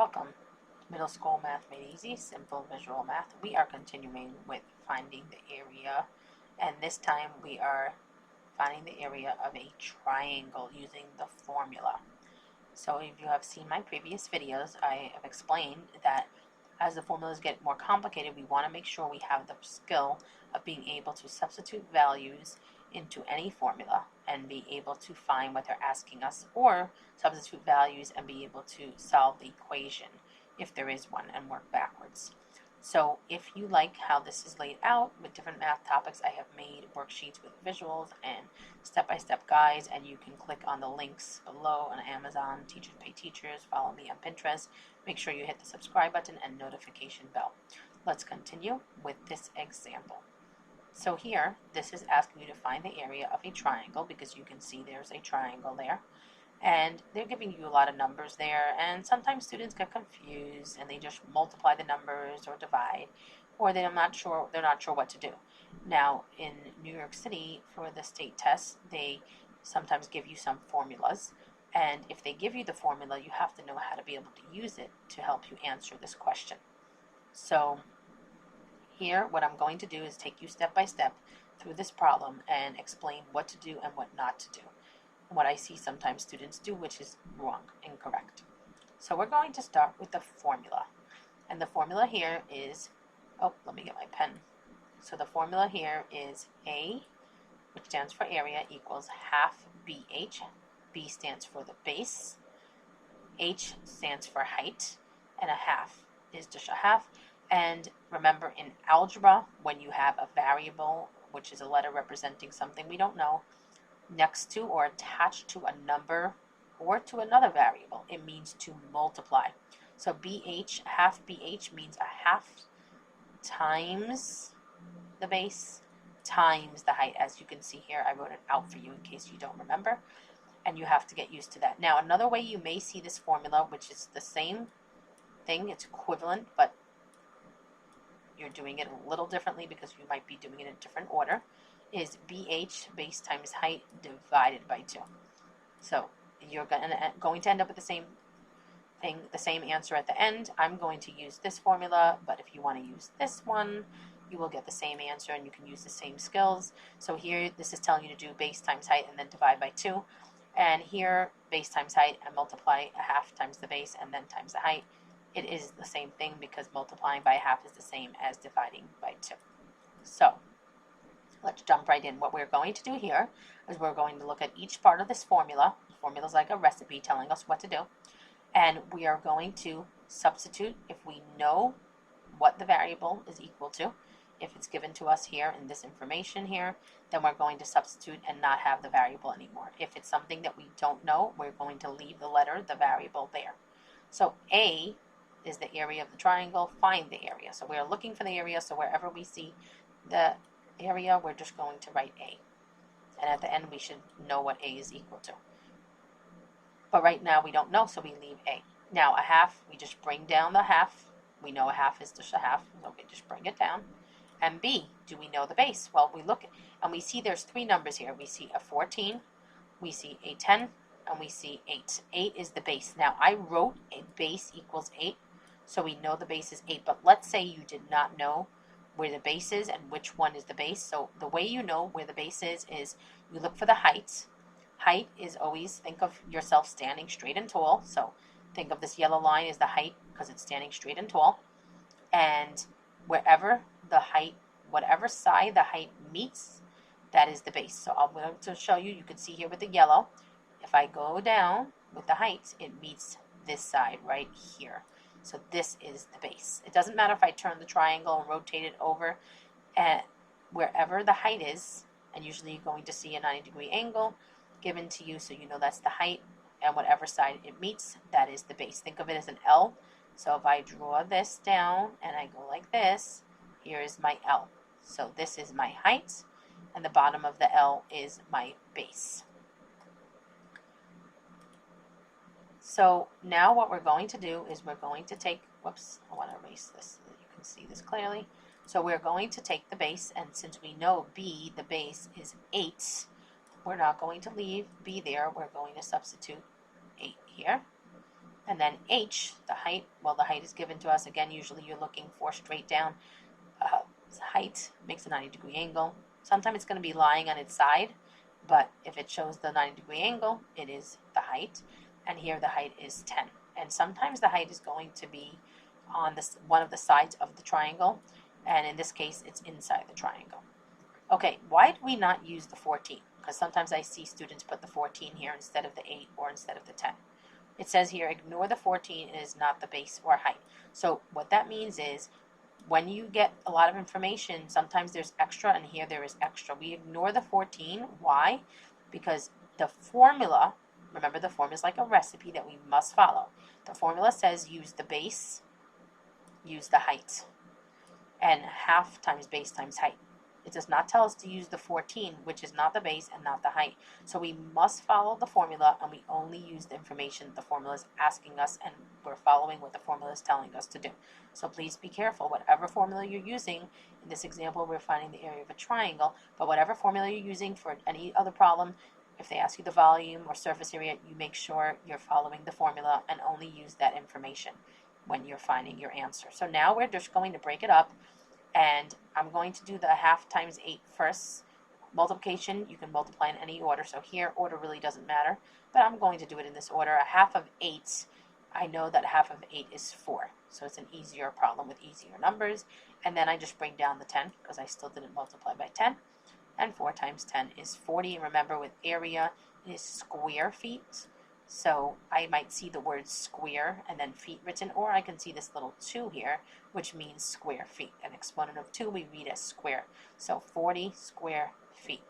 Welcome, Middle School Math Made Easy, Simple Visual Math. We are continuing with finding the area, and this time we are finding the area of a triangle using the formula. So if you have seen my previous videos, I have explained that as the formulas get more complicated, we want to make sure we have the skill of being able to substitute values into any formula and be able to find what they're asking us, or substitute values and be able to solve the equation if there is one and work backwards. So if you like how this is laid out with different math topics, I have made worksheets with visuals and step-by-step guides, and you can click on the links below on Amazon, Teachers Pay Teachers, follow me on Pinterest. Make sure you hit the subscribe button and notification bell. Let's continue with this example. So here, this is asking you to find the area of a triangle, because you can see there's a triangle there. And they're giving you a lot of numbers there, and sometimes students get confused and they just multiply the numbers or divide, or they're not sure what to do. Now, in New York City, for the state test, they sometimes give you some formulas, and if they give you the formula, you have to know how to be able to use it to help you answer this question. So here, what I'm going to do is take you step by step through this problem and explain what to do and what not to do. What I see sometimes students do, which is wrong, incorrect. So we're going to start with the formula. And the formula here is, let me get my pen. So the formula here is A, which stands for area, equals half BH. B stands for the base. H stands for height, and a half is just a half. And remember, in algebra, when you have a variable, which is a letter representing something we don't know, next to or attached to a number or to another variable, it means to multiply. So BH, half BH, means a half times the base times the height. As you can see here, I wrote it out for you in case you don't remember, and you have to get used to that. Now, another way you may see this formula, which is the same thing, it's equivalent, but you're doing it a little differently because you might be doing it in a different order, is BH, base times height, divided by 2. So you're going to end up with the same thing, the same answer at the end. I'm going to use this formula, but if you want to use this one, you will get the same answer and you can use the same skills. So here, this is telling you to do base times height and then divide by 2. And here, base times height and multiply a half times the base and then times the height. It is the same thing because multiplying by a half is the same as dividing by 2. So let's jump right in. What we're going to do here is we're going to look at each part of this formula. The formula is like a recipe telling us what to do. And we are going to substitute if we know what the variable is equal to. If it's given to us here in this information here, then we're going to substitute and not have the variable anymore. If it's something that we don't know, we're going to leave the letter, the variable, there. So A is the area of the triangle. Find the area. So we're looking for the area, so wherever we see the area, we're just going to write A. And at the end, we should know what A is equal to. But right now, we don't know, so we leave A. Now, a half, we just bring down the half. We know a half is just a half, so we just bring it down. And B, do we know the base? Well, we look, and we see there's 3 numbers here. We see a 14, we see a 10, and we see 8. 8 is the base. Now, I wrote a base equals 8, so we know the base is 8. But let's say you did not know where the base is and which one is the base. So the way you know where the base is you look for the height. Height is always, think of yourself standing straight and tall. So think of this yellow line as the height because it's standing straight and tall. And wherever the height, whatever side the height meets, that is the base. So I'm going to show you, you can see here with the yellow, if I go down with the height, it meets this side right here. So this is the base. It doesn't matter if I turn the triangle and rotate it over, at wherever the height is, and usually you're going to see a 90-degree angle given to you, so you know that's the height, and whatever side it meets, that is the base. Think of it as an L. So if I draw this down and I go like this, here is my L. So this is my height, and the bottom of the L is my base. So now what we're going to do is we're going to take, whoops, I want to erase this so that you can see this clearly. So we're going to take the base, and since we know B, the base, is 8, we're not going to leave B there. We're going to substitute 8 here. And then h, the height, well, the height is given to us. Again, usually you're looking for straight down. Height makes a 90-degree angle. Sometimes it's going to be lying on its side, but if it shows the 90-degree angle, it is the height. And here the height is 10. And sometimes the height is going to be on this one of the sides of the triangle, and in this case, it's inside the triangle. Okay, why do we not use the 14? Because sometimes I see students put the 14 here instead of the 8 or instead of the 10. It says here, ignore the 14, it is not the base or height. So what that means is, when you get a lot of information, sometimes there's extra, and here there is extra. We ignore the 14. Why? Because the formula, remember the formula is like a recipe that we must follow. The formula says use the base, use the height, and half times base times height. It does not tell us to use the 14, which is not the base and not the height. So we must follow the formula, and we only use the information the formula is asking us, and we're following what the formula is telling us to do. So please be careful. Whatever formula you're using, in this example we're finding the area of a triangle, but whatever formula you're using for any other problem, if they ask you the volume or surface area, you make sure you're following the formula and only use that information when you're finding your answer. So now we're just going to break it up, and I'm going to do the half times 8 first. Multiplication, you can multiply in any order, so here order really doesn't matter, but I'm going to do it in this order. A half of 8, I know that half of 8 is 4, so it's an easier problem with easier numbers. And then I just bring down the 10 because I still didn't multiply by 10, and 4 times 10 is 40. And remember, with area, it is square feet. So I might see the word square and then feet written, or I can see this little 2 here, which means square feet. An exponent of 2 we read as square. So 40 square feet.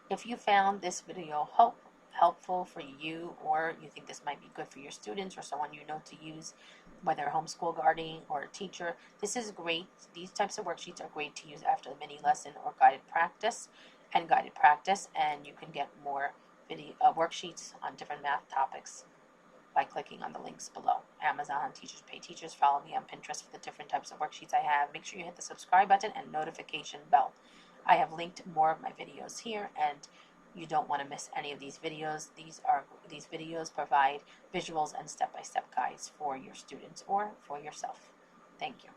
If you found this video helpful for you, or you think this might be good for your students or someone you know to use, whether homeschool guardian or a teacher, this is great. These types of worksheets are great to use after the mini lesson or guided practice, and you can get more video worksheets on different math topics by clicking on the links below. Amazon, Teachers Pay Teachers. Follow me on Pinterest for the different types of worksheets I have. Make sure you hit the subscribe button and notification bell. I have linked more of my videos here, and you don't want to miss any of these videos. These videos provide visuals and step-by-step guides for your students or for yourself. Thank you.